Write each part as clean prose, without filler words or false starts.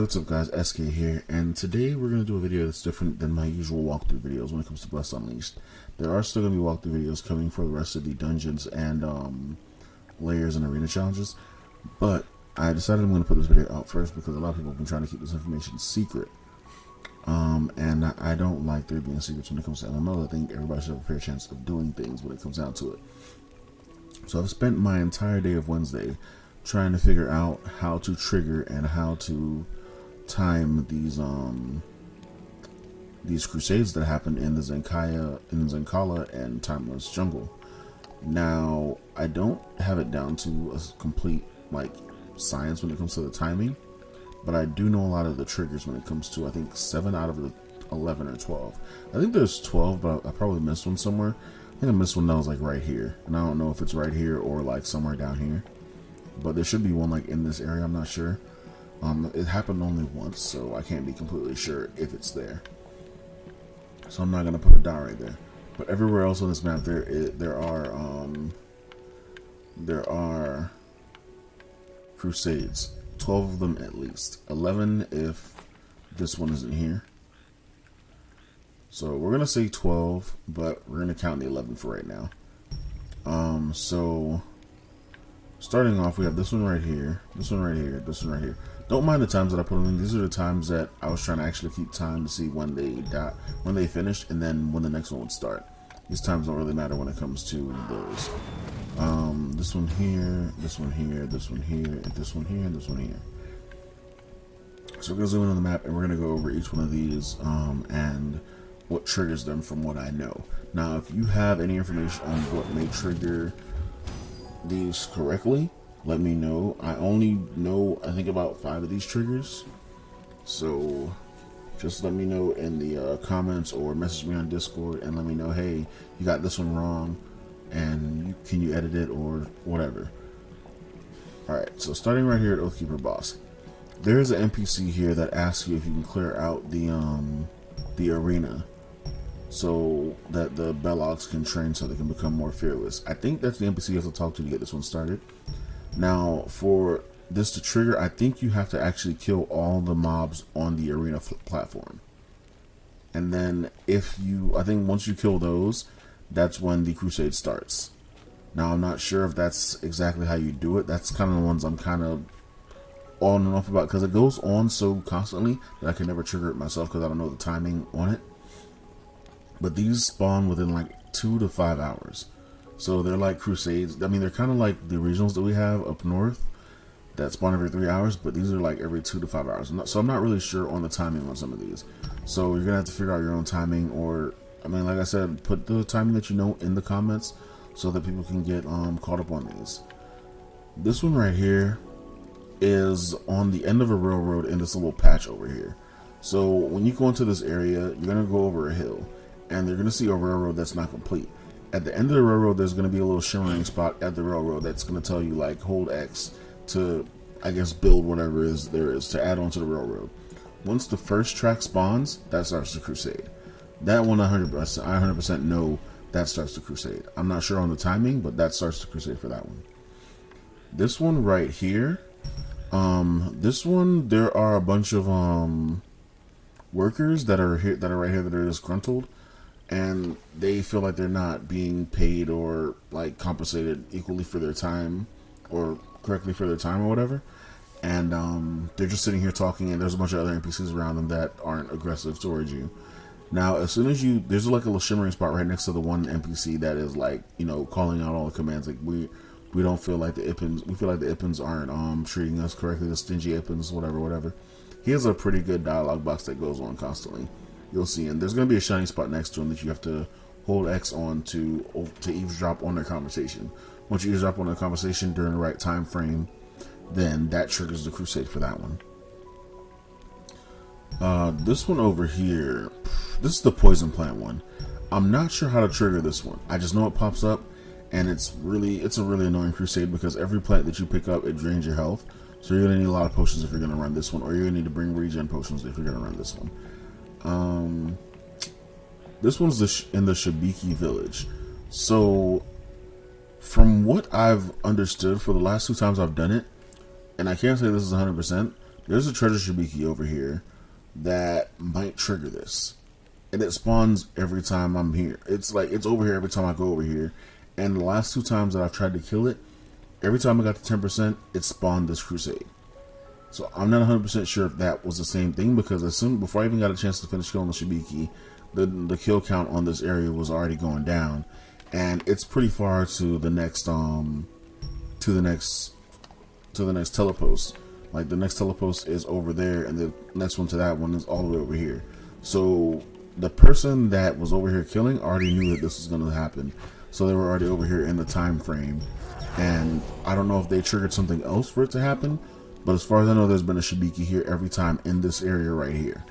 what's up guys, SK here, and today we're going to do a video that's different than my usual walkthrough videos when it comes to Blessed Unleashed. There are still going to be walkthrough videos coming for the rest of the dungeons and layers and arena challenges, but I decided I'm going to put this video out first because a lot of people have been trying to keep this information secret, and I don't like there being secrets when it comes to MMO. I think everybody should have a fair chance of doing things when it comes down to it. So I've spent my entire day of Wednesday trying to figure out how to trigger and how to time these crusades that happen in the Zenkala and Timeless Jungle. Now, I don't have it down to a complete science when it comes to the timing, but I do know a lot of the triggers when it comes to, I think, 7 out of the 11 or 12. I think there's 12, but I probably missed one somewhere. I think I missed one that was right here, and I don't know if it's right here or somewhere down here. But there should be one in this area, I'm not sure. It happened only once, so I can't be completely sure if it's there. So I'm not gonna put a dot right there. But everywhere else on this map, there are Crusades. 12 of them at least. 11 if this one isn't here. So we're gonna say 12, but we're gonna count the 11 for right now. So starting off, we have this one right here, this one right here, this one right here. Don't mind the times that I put them in. These are the times that I was trying to actually keep time to see when they finished, and then when the next one would start. These times don't really matter when it comes to those. This one here, this one here, this one here, and this one here, and this one here. So we're gonna zoom in on the map, and we're gonna go over each one of these and what triggers them from what I know. Now, if you have any information on what may trigger these correctly, let me know. I only know, I think, about 5 of these triggers, so just let me know in the comments or message me on Discord and let me know, hey, you got this one wrong, and can you edit it or whatever. Alright, so starting right here at Oathkeeper boss, there is an NPC here that asks you if you can clear out the arena so that the Bellocs can train so they can become more fearless. I think that's the NPC you have to talk to get this one started. Now, for this to trigger, I think you have to actually kill all the mobs on the arena platform. And then I think once you kill those, that's when the crusade starts. Now, I'm not sure if that's exactly how you do it. That's kind of the ones I'm kind of on and off about, because it goes on so constantly that I can never trigger it myself because I don't know the timing on it. But these spawn within 2 to 5 hours. So they're like crusades. I mean, they're kind of like the regionals that we have up north that spawn every 3 hours, but these are every 2 to 5 hours. So I'm not really sure on the timing on some of these. So you're gonna have to figure out your own timing, or I mean, like I said, put the timing that you know in the comments so that people can get caught up on these. This one right here is on the end of a railroad in this little patch over here. So when you go into this area, you're gonna go over a hill, and they're gonna see a railroad that's not complete. At the end of the railroad, there's going to be a little shimmering spot at the railroad that's going to tell you hold X to, I guess, build whatever there is to add on to the railroad. Once the first track spawns, that starts the crusade. That one, 100%, I 100% know that starts the crusade. I'm not sure on the timing, but that starts the crusade for that one. This one right here, this one, there are a bunch of workers that are here, right here, that are disgruntled. And they feel like they're not being paid or compensated equally for their time or correctly for their time or whatever. And they're just sitting here talking, and there's a bunch of other NPCs around them that aren't aggressive towards you. Now, as soon as there's a little shimmering spot right next to the one NPC that is calling out all the commands. We don't feel like the Ippins, we feel like the Ippins aren't treating us correctly, the stingy Ippins, whatever. He has a pretty good dialogue box that goes on constantly. You'll see, and there's going to be a shiny spot next to him that you have to hold X on to eavesdrop on their conversation. Once you eavesdrop on their conversation during the right time frame, then that triggers the crusade for that one. This one over here, this is the poison plant one. I'm not sure how to trigger this one. I just know it pops up, and it's a really annoying crusade because every plant that you pick up, it drains your health. So you're going to need a lot of potions if you're going to run this one, or you're going to need to bring regen potions if you're going to run this one. This one's in the Shigeaki village. So from what I've understood for the last 2 times I've done it, and I can't say this is 100%, there's a treasure Shigeaki over here that might trigger this. And it spawns every time I'm here. It's like, it's over here every time I go over here. And the last 2 times that I've tried to kill it, every time I got to 10%, it spawned this Crusade. So I'm not 100% sure if that was the same thing, because as soon before I even got a chance to finish killing the Shigeaki, the kill count on this area was already going down, and it's pretty far to the next telepost. Like, the next telepost is over there, and the next one to that one is all the way over here. So the person that was over here killing already knew that this was going to happen, so they were already over here in the time frame. And I don't know if they triggered something else for it to happen, but as far as I know, there's been a Shigeaki here every time in this area right here.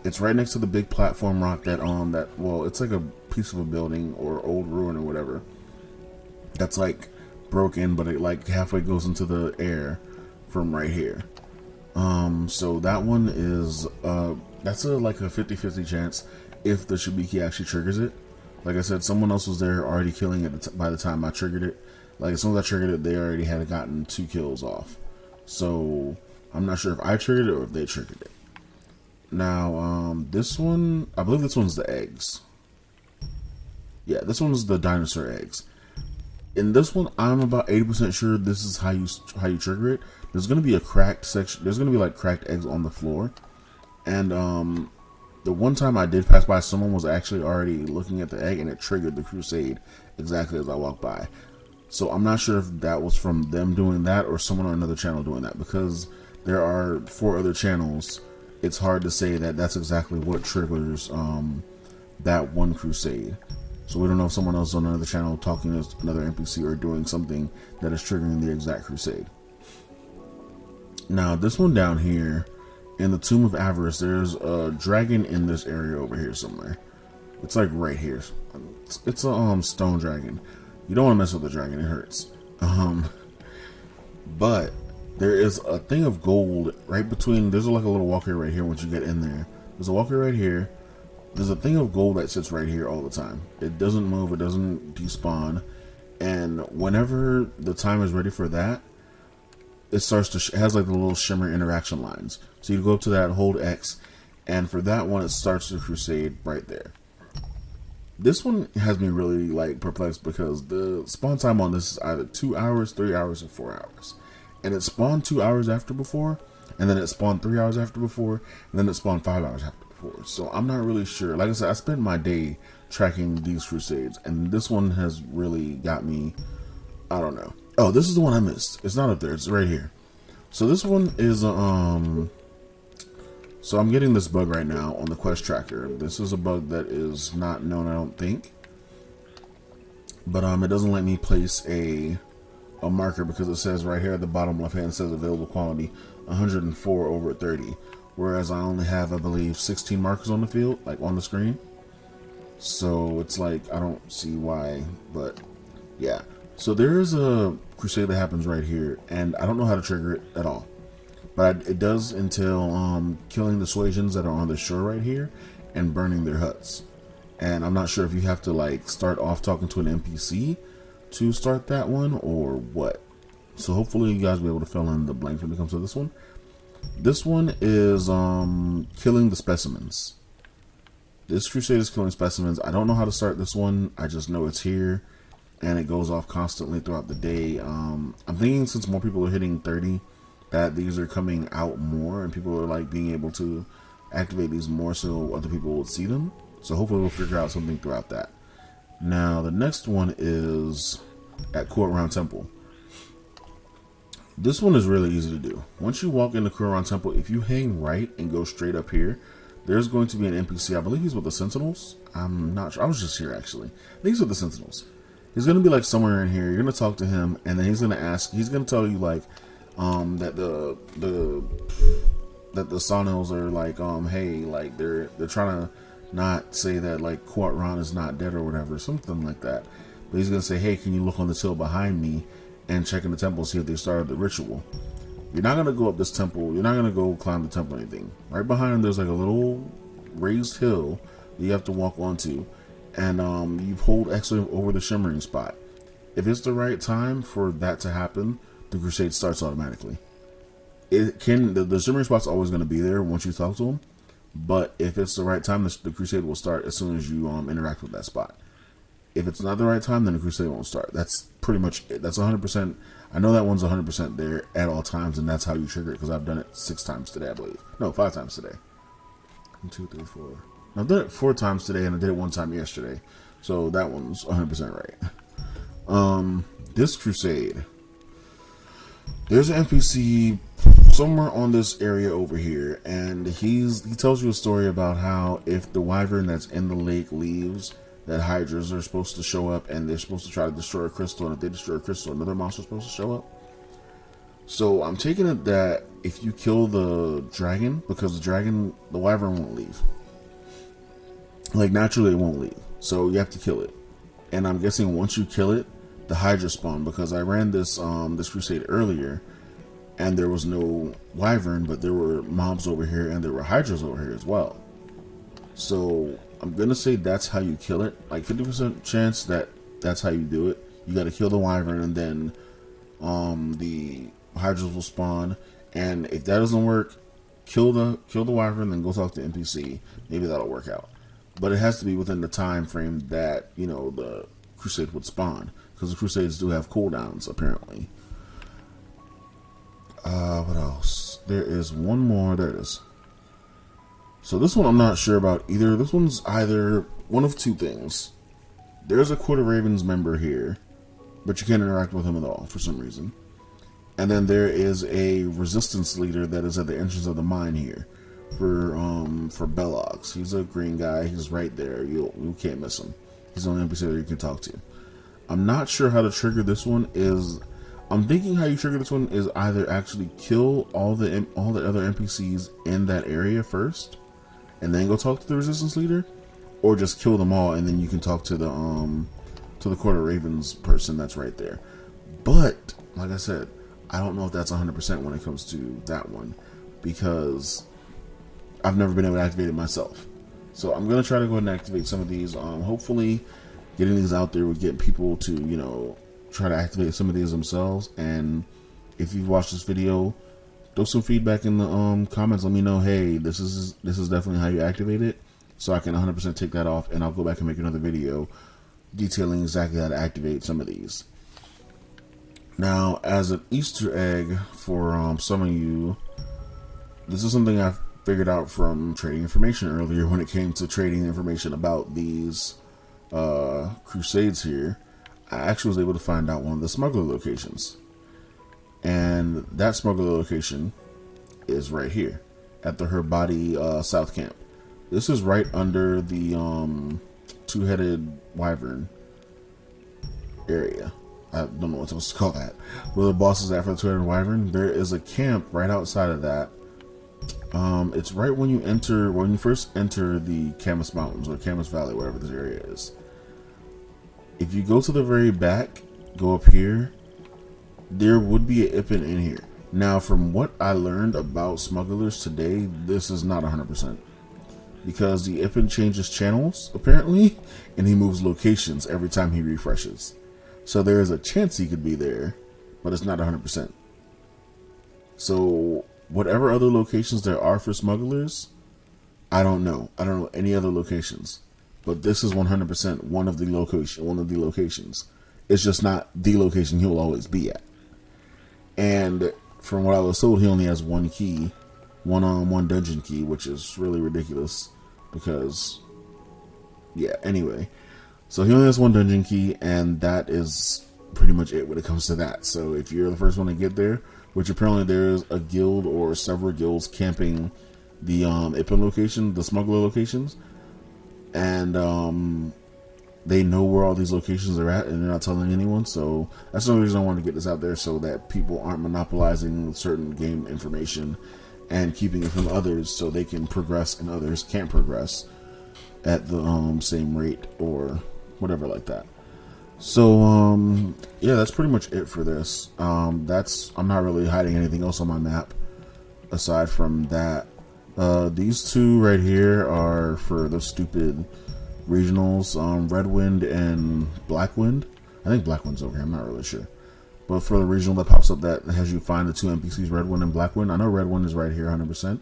It's right next to the big platform rock that well, it's like a piece of a building or old ruin or whatever that's like broken, but it like halfway goes into the air from right here. So that one is that's like a 50-50 chance if the Shigeaki actually triggers it. Like I said, someone else was there already killing it by the time I triggered it. Like, as soon as I triggered it, they already had gotten 2 kills off. So I'm not sure if I triggered it or if they triggered it. Now, this one, I believe this one's the eggs. Yeah, this one's the dinosaur eggs. In this one, I'm about 80% sure this is how you trigger it. There's gonna be a cracked section. There's gonna be like cracked eggs on the floor. And the one time I did pass by, someone was actually already looking at the egg, and it triggered the Crusade exactly as I walked by. So I'm not sure if that was from them doing that or someone on another channel doing that, because there are 4 other channels. It's hard to say that that's exactly what triggers that one Crusade. So we don't know if someone else on another channel talking to another NPC or doing something that is triggering the exact Crusade. Now, this one down here in the Tomb of Avarice, there's a dragon in this area over here somewhere. It's like right here. It's a stone dragon. You don't want to mess with the dragon, it hurts. But there is a thing of gold right between, there's like a little walkway right here once you get in there. There's a walkway right here. There's a thing of gold that sits right here all the time. It doesn't move, it doesn't despawn. And whenever the time is ready for that, it starts to, it has like the little shimmer interaction lines. So you go up to that, hold X, and for that one, it starts the Crusade right there. This one has me really like perplexed, because the spawn time on this is either 2 hours, 3 hours, or 4 hours. And it spawned 2 hours after before, and then it spawned 3 hours after before, and then it spawned 5 hours after before. So I'm not really sure. Like I said, I spent my day tracking these Crusades, and this one has really got me, I don't know. Oh, this is the one I missed. It's not up there, it's right here. So this one is so I'm getting this bug right now on the quest tracker. This is a bug that is not known, I don't think. But it doesn't let me place a marker, because it says right here at the bottom left hand, says available quality 104 over 30. Whereas I only have, I believe, 16 markers on the field, like on the screen. So it's like, I don't see why, but yeah. So there is a Crusade that happens right here, and I don't know how to trigger it at all. But it does entail killing the Suasians that are on the shore right here and burning their huts. And I'm not sure if you have to like start off talking to an NPC to start that one or what. So hopefully you guys will be able to fill in the blanks when it comes to this one. This one is killing the specimens. This Crusade is killing specimens. I don't know how to start this one. I just know it's here, and it goes off constantly throughout the day. I'm thinking since more people are hitting 30, that these are coming out more, and people are like being able to activate these more so other people will see them. So hopefully we'll figure out something throughout that. Now the next one is at Quraan Temple. This one is really easy to do. Once you walk into Quraan Temple, if you hang right and go straight up here, there's going to be an NPC. I believe he's with the Sentinels. I'm not sure. I was just here actually. I think he's with the Sentinels. He's going to be like somewhere in here. You're going to talk to him, and then he's going to ask. He's going to tell you like that the Sentinels are like hey, like they're trying to not say that like Quraan is not dead or whatever, something like that. But he's going to say, hey, can you look on the hill behind me and check in the temple, see if they started the ritual. You're not going to go up this temple. You're not going to go climb the temple or anything. Right behind him, there's like a little raised hill that you have to walk onto. And you hold X over the shimmering spot. If it's the right time for that to happen, the Crusade starts automatically. it can, the shimmering spot's always going to be there once you talk to them. But if it's the right time, the crusade will start as soon as you interact with that spot. If it's not the right time, then the crusade won't start. That's pretty much it. That's 100%. I know that one's 100% there at all times, and that's how you trigger it, because I've done it 6 times today, I believe. No, 5 times today. 1, 2, 3, 4. I've done it 4 times today, and I did it 1 time yesterday. So that one's 100% right. This crusade. There's an NPC somewhere on this area over here, and he tells you a story about how if the wyvern that's in the lake leaves, that hydras are supposed to show up, and they're supposed to try to destroy a crystal, and if they destroy a crystal, another monster is supposed to show up. So I'm taking it that if you kill the dragon, because the wyvern won't leave. Like, naturally it won't leave. So you have to kill it. And I'm guessing once you kill it, the hydra spawn, because I ran this this crusade earlier, and there was no wyvern, but there were mobs over here, and there were hydras over here as well. So I'm gonna say that's how you kill it. Like 50% chance that that's how you do it. You got to kill the wyvern, and then the hydras will spawn. And if that doesn't work, kill the wyvern, then go talk to NPC. Maybe that'll work out. But it has to be within the time frame that, you know, the crusade would spawn, because the crusades do have cooldowns apparently. What else? There is one more. There it is. So this one I'm not sure about either. This one's either one of 2 things. There's a Court of Ravens member here, but you can't interact with him at all for some reason. And then there is a resistance leader that is at the entrance of the mine here for Bellogs. He's a green guy. He's right there. You can't miss him. He's the only NPC that you can talk to. I'm not sure how to trigger this one. I'm thinking how you trigger this one is either actually kill all the other NPCs in that area first, and then go talk to the resistance leader, or just kill them all and then you can talk to the Court of Ravens person that's right there. But like I said, I don't know if that's 100% when it comes to that one, because I've never been able to activate it myself. So I'm gonna try to go ahead and activate some of these. Hopefully, getting these out there would get people to, you know, try to activate some of these themselves. And if you've watched this video, throw some feedback in the comments. Let me know, hey, this is definitely how you activate it, so I can 100% take that off, and I'll go back and make another video detailing exactly how to activate some of these. Now, as an Easter egg for some of you, this is something I've figured out from trading information earlier when it came to trading information about these crusades here. I actually was able to find out one of the smuggler locations, and that smuggler location is right here at the Herbati South Camp. This is right under the 2-headed wyvern area. I don't know what I'm supposed to call that. Where the boss is at for the 2-headed wyvern. There is a camp right outside of that. It's right when you first enter the Camas Mountains, or Camas Valley, whatever this area is. If you go to the very back, go up here, there would be an Ippin in here. Now, from what I learned about smugglers today, this is not 100%. Because the Ippin changes channels, apparently, and he moves locations every time he refreshes. So there is a chance he could be there, but it's not 100%. So whatever other locations there are for smugglers, I don't know. I don't know any other locations. But this is 100% one of the locations. It's just not the location he'll always be at. And from what I was told, he only has one key, one dungeon key, which is really ridiculous because, yeah, anyway. So he only has one dungeon key, and that is pretty much it when it comes to that. So if you're the first one to get there, which apparently there's a guild or several guilds camping the Ippin location, the smuggler locations, and they know where all these locations are at, and they're not telling anyone. So that's the reason I wanted to get this out there, so that people aren't monopolizing certain game information and keeping it from others, so they can progress and others can't progress at the same rate or whatever like that. So yeah, that's pretty much it for this. I'm not really hiding anything else on my map aside from that. These two right here are for the stupid regionals, Red Wind and Black Wind. I think Black Wind's over here, I'm not really sure. But for the regional that pops up that has you find the 2 NPCs, Red One and Black One. I know Red One is right here, 100%.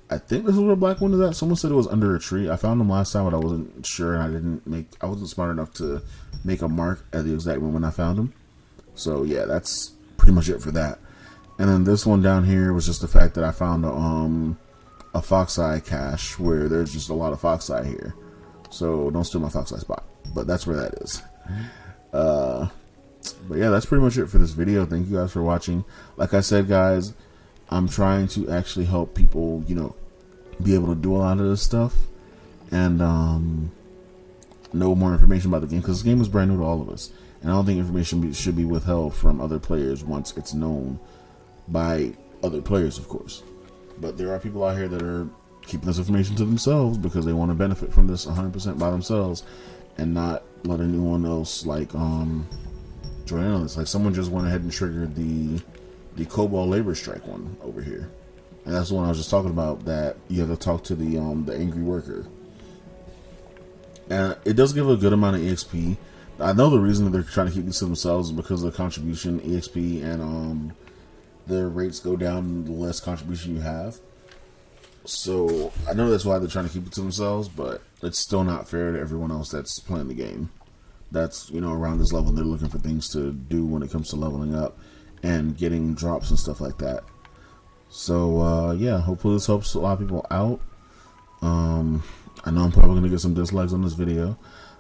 I think this is where Black One is at. Someone said it was under a tree. I found them last time, but I wasn't sure, and I wasn't smart enough to make a mark at the exact moment I found them. So yeah, that's pretty much it for that. And then this one down here was just the fact that I found a fox eye cache where there's just a lot of fox eye here. So don't steal my fox eye spot. But that's where that is. But yeah, that's pretty much it for this video. Thank you guys for watching. Like I said, guys, I'm trying to actually help people, you know, be able to do a lot of this stuff and know more information about the game, because this game is brand new to all of us, and I don't think information should be withheld from other players once it's known by other players, of course. But there are people out here that are keeping this information to themselves because they want to benefit from this 100% by themselves and not let anyone else like join in on this. Like someone just went ahead and triggered the Cobalt Labor Strike one over here, and that's the one I was just talking about, that you have to talk to the angry worker, and it does give a good amount of EXP. I know the reason that they're trying to keep these to themselves is because of the contribution EXP, and their rates go down the less contribution you have. So I know that's why they're trying to keep it to themselves, but it's still not fair to everyone else that's playing the game. That's, you know, around this level, they're looking for things to do when it comes to leveling up and getting drops and stuff like that. So yeah, hopefully this helps a lot of people out. I know I'm probably gonna get some dislikes on this video.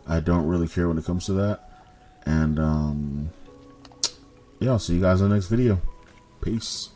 I don't really care when it comes to that. And yeah, I'll see you guys in the next video. Peace.